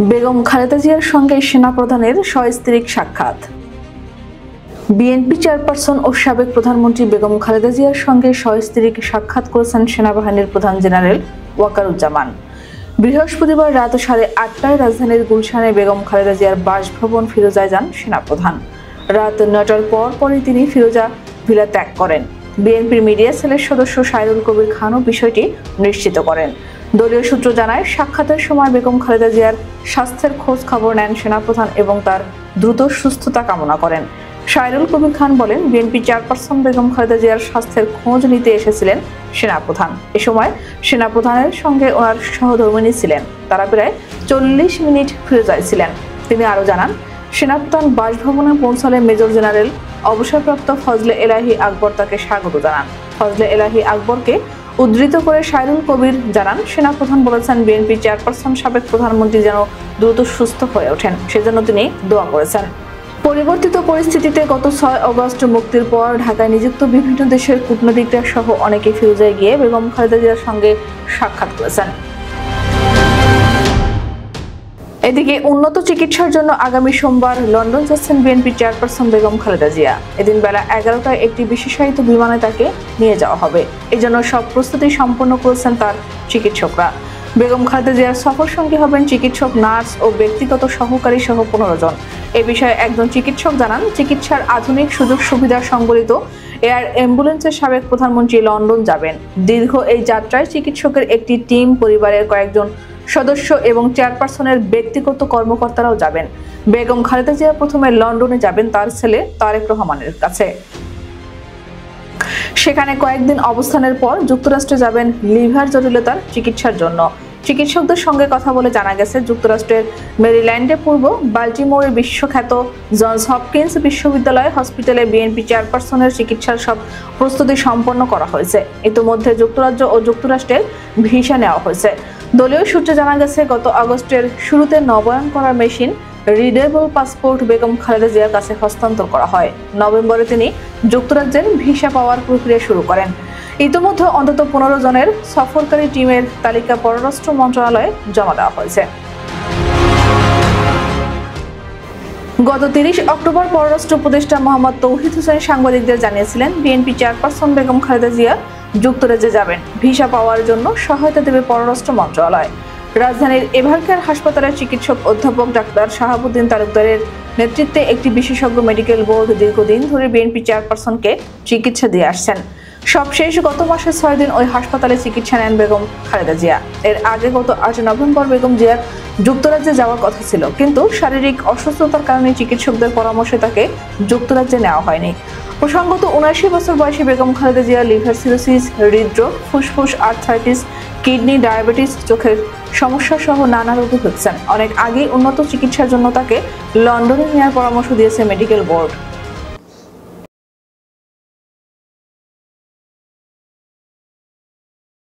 বেগম খালেদা জিয়ার সঙ্গে সেনাপ্রধানের সস্ত্রীক সাক্ষাৎ। বিএনপি চেয়ারপারসন ও সাবেক প্রধানমন্ত্রী বেগম খালেদা জিয়ার সঙ্গে সস্ত্রীক সাক্ষাৎ করেছেন সেনাবাহিনীর প্রধান জেনারেল ওয়াকারুজ্জামান। বৃহস্পতিবার রাত 8:30টায় রাজধানীর গুলশানে বেগম খালেদা জিয়ার বাসভবন ফিরোজায় যান সেনাপ্রধান। রাত 9টার পরই তিনি ফিরোজা ভিলা ত্যাগ করেন। বিএনপির মিডিয়া সেলের সদস্য সাইরুল কবির খানও বিষয়টি নিশ্চিত করেন। দলীয় সূত্র জানায়, সাক্ষাতের সময় বেগম খালেদা জিয়ার স্বাস্থ্যের খোঁজ খবর নেন সেনাপ্রধান এবং তার দ্রুত সুস্থতা কামনা করেন। সাইরুল কবির খান বলেন, বিএনপি চেয়ারপারসন বেগম খালেদা জিয়ার স্বাস্থ্যের খোঁজ নিতে এসেছিলেন সেনাপ্রধান। এ সময় সেনাপ্রধানের সঙ্গে ওনার সহধর্মিণী ছিলেন। তারা প্রায় 40 মিনিট ফিরোজায় ছিলেন। তিনি আরও জানান, সেনাপ্রধান বাসভবনে পৌঁছালে মেজর জেনারেল অবসরপ্রাপ্ত ফজলে এলাহি আকবর তাকে স্বাগত জানান। ফজলে এলাহি আকবরকে উদ্ধৃত করে সাইরুল কবির জানান, সেনাপ্রধান বলেছেন বিএনপি চেয়ারপারসন সাবেক প্রধানমন্ত্রী যেন দ্রুত সুস্থ হয়ে ওঠেন, সেজন্য তিনি দোয়া করেছেন। পরিবর্তিত পরিস্থিতিতে গত 6 আগস্ট মুক্তির পর ঢাকায় নিযুক্ত বিভিন্ন দেশের কূটনীতিকরা সহ অনেকে ফিরোজায় গিয়ে বেগম খালেদা জিয়ার সঙ্গে সাক্ষাৎ করেছেন। এদিকে উন্নত চিকিৎসার জন্য আগামী সোমবার লন্ডন যাচ্ছেন বিএনপি চেয়ারপারসন বেগম খালেদা জিয়া। এদিন বেলা 11টায় একটি বিশেষায়িত বিমানে তাকে নিয়ে যাওয়া হবে। এজন্য সব প্রস্তুতি সম্পন্ন করেছেন তার চিকিৎসকরা। বেগম খালেদা জিয়ার সফর সঙ্গী হবেন চিকিৎসক, নার্স ও ব্যক্তিগত সহকারী সহ 15 জন। এ বিষয়ে একজন চিকিৎসক জানান, চিকিৎসার আধুনিক সুযোগ সুবিধা সংবলিত এয়ার অ্যাম্বুলেন্সের সাবেক প্রধানমন্ত্রী লন্ডন যাবেন। দীর্ঘ এই যাত্রায় চিকিৎসকের একটি টিম, পরিবারের কয়েকজন সদস্য এবং চেয়ারপারসনের ব্যক্তিগত কর্মকর্তারাও যাবেন। বেগম খালেদা জিয়া প্রথমে লন্ডনে যাবেন তার ছেলে তারেক রহমানের কাছে। সেখানে কয়েকদিন অবস্থানের পর যুক্তরাষ্ট্রে যাবেন লিভার জটিলতার চিকিৎসার জন্য। চিকিৎসকদের সঙ্গে কথা বলে জানা গেছে, যুক্তরাষ্ট্রের মেরিল্যান্ডে পূর্ব বাল্টিমোরে বিশ্বখ্যাত জনস হপকিন্স বিশ্ববিদ্যালয় হসপিটালে বিএনপি চেয়ারপারসনের চিকিৎসার সব প্রস্তুতি সম্পন্ন করা হয়েছে। ইতিমধ্যে যুক্তরাজ্য ও যুক্তরাষ্ট্রের ভিসা নেওয়া হয়েছে। দলীয় সূত্রে জানা গেছে, গত আগস্টের শুরুতে নবায়ন করা machine readable passport Begum Khaleda জিয়ার কাছে হস্তান্তর করা হয়। নভেম্বরে তিনি যুক্তরাজ্যের ভিসা পাওয়ার প্রক্রিয়া শুরু করেন। ইতিমধ্যে অন্তত 15 জনের সফরকারী টিমের তালিকা পররাষ্ট্র মন্ত্রণালয়ে জমা দেওয়া হয়েছে। গত 30 অক্টোবর পররাষ্ট্র উপদেষ্টা মোহাম্মদ তৌহিদ হোসেন সাংবাদিকদের জানিয়েছিলেন, বিএনপি চেয়ারপারসন বেগম খালেদা জিয়া যুক্তরাজ্যে যাবেন। ভিসা পাওয়ার জন্য সহায়তা দেবে পররাষ্ট্র মন্ত্রণালয়। রাজধানীর এভারকেয়ার হাসপাতালের চিকিৎসক অধ্যাপক ডাক্তার শাহাবুদ্দিন তালুকদারের নেতৃত্বে একটি বিশেষজ্ঞ মেডিকেল বোর্ড দীর্ঘদিন ধরে বিএনপি চেয়ারপারসনকে চিকিৎসা দিয়ে আসছেন। সবশেষ গত মাসে 6 দিন ওই হাসপাতালে চিকিৎসা নেন বেগম খালেদা জিয়া। এর আগে গত 8 নভেম্বর বেগম জিয়ার যুক্তরাজ্যে যাওয়ার কথা ছিল, কিন্তু শারীরিক অসুস্থতার কারণে চিকিৎসকদের পরামর্শে তাকে যুক্তরাজ্যে নেওয়া হয়নি। প্রসঙ্গত 79 বছর বয়সী বেগম খালেদা জিয়া লিভার সিরোসিস, হৃদরোগ, ফুসফুস আর্থ্রাইটিস, কিডনি, ডায়াবেটিস, চোখের সমস্যা সহ নানা রোগে ভুগছেন। অনেক আগেই উন্নত চিকিৎসার জন্য তাকে লন্ডনে নেওয়ার পরামর্শ দিয়েছে মেডিকেল বোর্ড।